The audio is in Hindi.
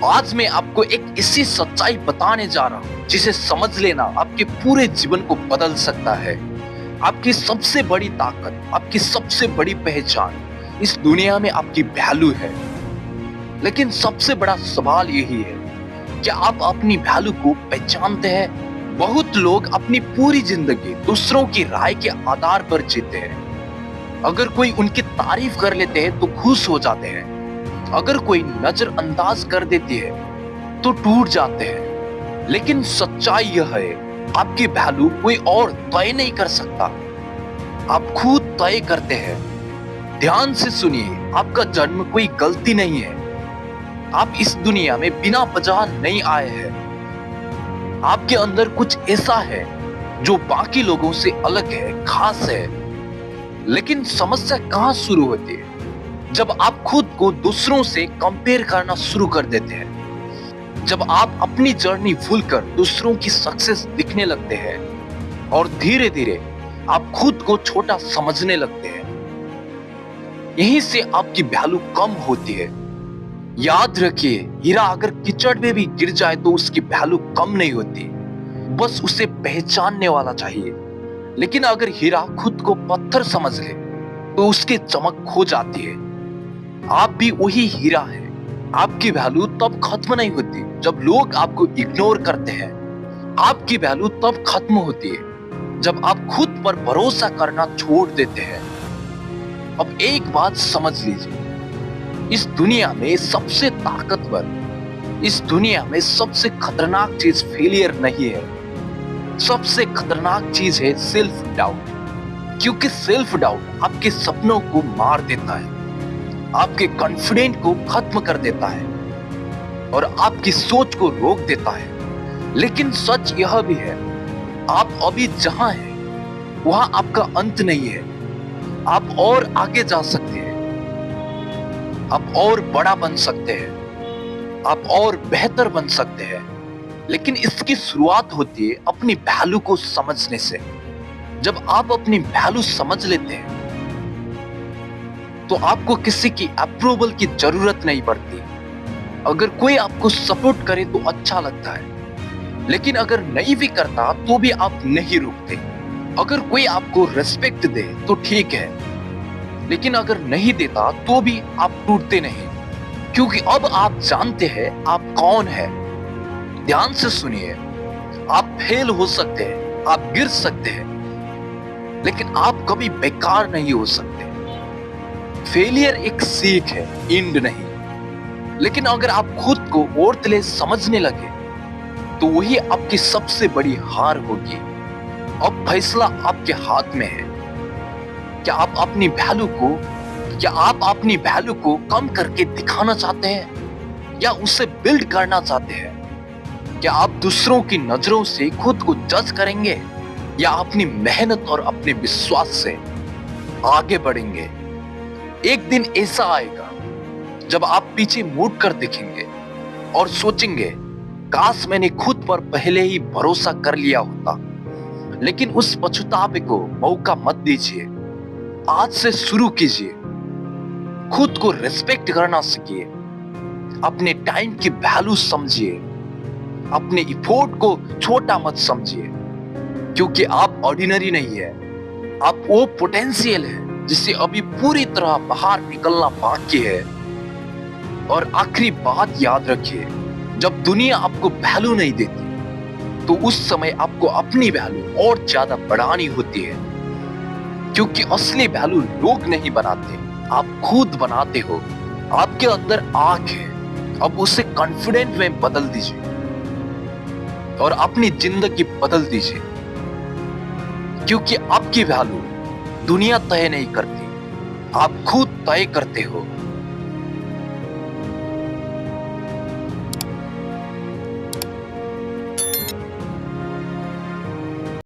आज मैं आपको एक ऐसी सच्चाई बताने जा रहा हूं जिसे समझ लेना आपके पूरे जीवन को बदल सकता है। आपकी सबसे बड़ी ताकत, आपकी सबसे बड़ी पहचान इस दुनिया में आपकी वैल्यू है। लेकिन सबसे बड़ा सवाल यही है, क्या आप अपनी वैल्यू को पहचानते हैं? बहुत लोग अपनी पूरी जिंदगी दूसरों की राय के आधार पर जीते हैं। अगर कोई उनकी तारीफ कर लेते हैं तो खुश हो जाते हैं, अगर कोई नजरअंदाज कर देती है तो टूट जाते हैं। लेकिन सच्चाई यह है, आपकी वैल्यू कोई और तय नहीं कर सकता, आप खुद तय करते हैं। ध्यान से सुनिए, आपका जन्म कोई गलती नहीं है। आप इस दुनिया में बिना वजह नहीं आए हैं। आपके अंदर कुछ ऐसा है जो बाकी लोगों से अलग है, खास है। लेकिन समस्या कहां शुरू होती है? जब आप खुद को दूसरों से कंपेयर करना शुरू कर देते हैं, जब आप अपनी जर्नी भूलकर दूसरों की सक्सेस दिखने लगते हैं और धीरे धीरे आप खुद को छोटा समझने लगते हैं, यहीं से आपकी वैल्यू कम होती है। याद रखिए, हीरा अगर कीचड़ में भी गिर जाए तो उसकी वैल्यू कम नहीं होती, बस उसे पहचानने वाला चाहिए। लेकिन अगर हीरा खुद को पत्थर समझ ले तो उसकी चमक खो जाती है। आप भी वही हीरा है। आपकी वैल्यू तब खत्म नहीं होती जब लोग आपको इग्नोर करते हैं। आपकी वैल्यू तब खत्म होती है जब आप खुद पर भरोसा करना छोड़ देते हैं। अब एक बात समझ लीजिए, इस दुनिया में सबसे ताकतवर, इस दुनिया में सबसे खतरनाक चीज फेलियर नहीं है, सबसे खतरनाक चीज है सेल्फ डाउट। क्योंकि सेल्फ डाउट आपके सपनों को मार देता है, आपके कॉन्फिडेंट को खत्म कर देता है और आपकी सोच को रोक देता है। लेकिन सच यह भी है, आप अभी जहां हैं वहां आपका अंत नहीं है। आप और आगे जा सकते हैं, आप और बड़ा बन सकते हैं, आप और बेहतर बन सकते हैं। लेकिन इसकी शुरुआत होती है अपनी वैल्यू को समझने से। जब आप अपनी वैल्यू समझ लेते हैं तो आपको किसी की अप्रूवल की जरूरत नहीं पड़ती। अगर कोई आपको सपोर्ट करे तो अच्छा लगता है, लेकिन अगर नहीं भी करता तो भी आप नहीं रुकते। अगर कोई आपको रिस्पेक्ट दे तो ठीक है, लेकिन अगर नहीं देता तो भी आप टूटते नहीं, क्योंकि अब आप जानते हैं आप कौन है। ध्यान से सुनिए, आप फेल हो सकते हैं, आप गिर सकते हैं, लेकिन आप कभी बेकार नहीं हो सकते। फेलियर एक सीख है, इंड नहीं। लेकिन अगर आप खुद को वर्थलेस समझने लगे तो वही आपकी सबसे बड़ी हार होगी। अब फैसला आपके हाथ में है। क्या आप अपनी वैल्यू को कम करके दिखाना चाहते हैं या उसे बिल्ड करना चाहते हैं? क्या आप दूसरों की नजरों से खुद को जज करेंगे या अपनी मेहनत और अपने विश्वास से आगे बढ़ेंगे? एक दिन ऐसा आएगा जब आप पीछे मुड़ कर देखेंगे और सोचेंगे, काश मैंने खुद पर पहले ही भरोसा कर लिया होता। लेकिन उस पछतावे को मौका मत दीजिए। आज से शुरू कीजिए, खुद को रिस्पेक्ट करना सीखिए, अपने टाइम की वैल्यू समझिए, अपने इफोर्ट को छोटा मत समझिए, क्योंकि आप ऑर्डिनरी नहीं है। आप वो पोटेंशियल है जिससे अभी पूरी तरह बाहर निकलना बाकी है। और आखिरी बात याद रखिए, जब दुनिया आपको वैल्यू नहीं देती तो उस समय आपको अपनी वैल्यू और ज्यादा बढ़ानी होती है, क्योंकि असली वैल्यू लोग नहीं बनाते, आप खुद बनाते हो। आपके अंदर आग है, अब उसे कॉन्फिडेंट में बदल दीजिए और अपनी जिंदगी बदल दीजिए, क्योंकि आपकी वैल्यू दुनिया तय नहीं करती, आप खुद तय करते हो।